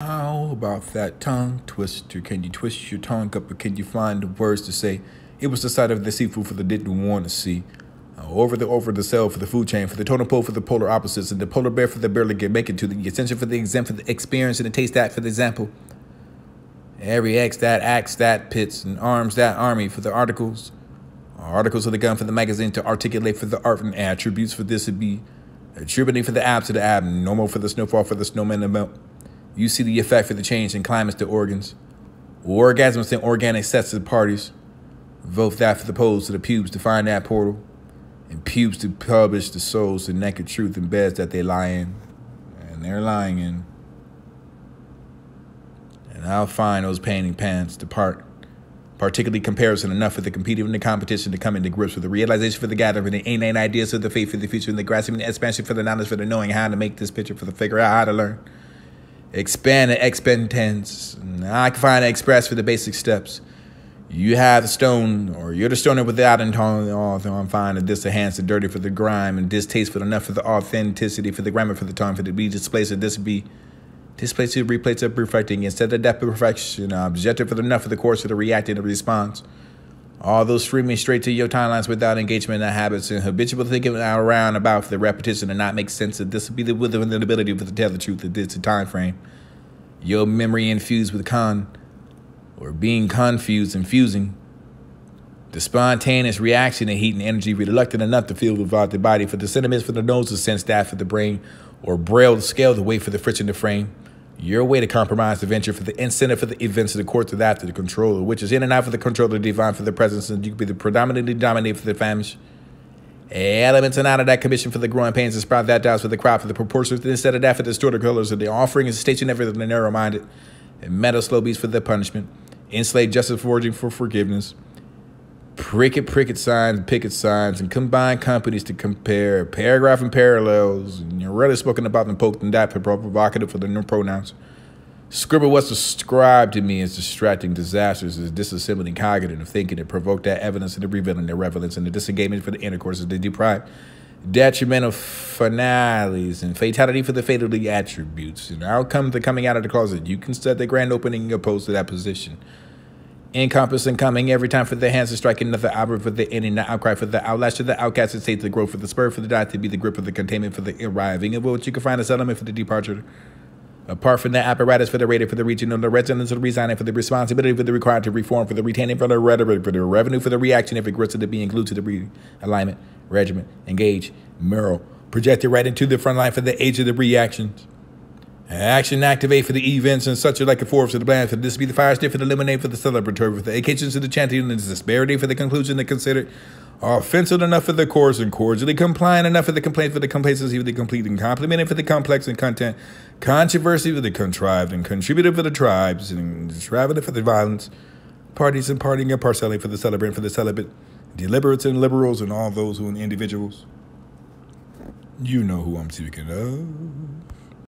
How about that tongue twister? Can you twist your tongue up, or can you find the words to say? It was the sight of the seafood for the didn't want to see. Over the cell for the food chain, for the totem pole for the polar opposites, and the polar bear for the barely get make it to the essential for the exempt for the experience and the taste that for the example. Every X that acts that pits and arms that army for the articles of the gun for the magazine to articulate for the art and attributes for this to be attributing for the abs to the abnormal for the snowfall for the snowman to melt. You see the effect for the change in climates to organs, orgasms and organic sets of parties. Vote that for the poles to the pubes to find that portal, and pubes to publish the souls, the naked truth in beds that they lie in, and they're lying in. And I'll find those painting pants to part, particularly comparison enough for the competing in the competition to come into grips with the realization for the gathering, for the innate ideas of the faith for the future, and the grasping the expansion for the knowledge for the knowing how to make this picture for the figure out how to learn. Expand and expend tense. I can find and express for the basic steps. You have the stone, or you're the stoner without intolerance. I'm fine. And this the hands, the dirty for the grime, and distaste for enough for the authenticity, for the grammar, for the time, for the be displaced, or this be displaced to replace of perfecting instead of depth of perfection. Objective for the enough for the course for the reacting the response. All those streaming straight to your timelines without engagement and habits and habitual thinking around about for the repetition and not make sense of this will be the wisdom and the ability to tell the truth of this time frame. Your memory infused with or being confused and fusing. The spontaneous reaction and heat and energy reluctant enough to feel without the body for the sentiments for the nose to sense that for the brain or braille the scale to wait for the friction to frame. Your way to compromise the venture for the incentive for the events of the course of that to the controller, which is in and out for the controller divine for the presence, and you can be the predominantly dominate for the famish. Elements and out of that commission for the growing pains and sprout that doubts for the crowd for the proportions instead of that for the distorted colors of the offering is stationary for the narrow-minded, and metal slow beats for the punishment, enslaved justice forging for forgiveness. Pricket signs, picket signs, and combine companies to compare paragraph and parallels. And you're really spoken about and poked and that provocative for the new pronouns. Scribble what's described to me as distracting disasters, as disassembling cognitive thinking that provoked that evidence and the revealing their relevance and the disengagement for the intercourse as they deprive detrimental finales and fatality for the fatally attributes. And outcome the coming out of the closet. You can set the grand opening opposed to that position. Encompassing coming every time for the hands to strike another outbreak for the ending, the outcry for the outlash to the outcast to state the growth for the spur for the die to be the grip for the containment for the arriving of what you can find as element for the departure. Apart from the apparatus for the rating for the region of the resonance of the resigning for the responsibility for the required to reform for the retaining for the rhetoric for the revenue for the reaction if it grows to the being glued to the realignment, regiment, engage, mural, projected right into the front line for the age of the reactions. Action activate for the events and such like a force of the plan for this be the fire stick for the lemonade for the celebratory for the occasions of the chanting and the disparity for the conclusion to consider offensive enough for the course and cordially compliant enough for the complaint for the complacency for the complete and complimenting for the complex and content controversy for the contrived and contributive for the tribes and extravagant for the violence parties and partying and parcelling for the celebrant for the celibate deliberates and liberals and all those who are individuals. You know who I'm speaking of.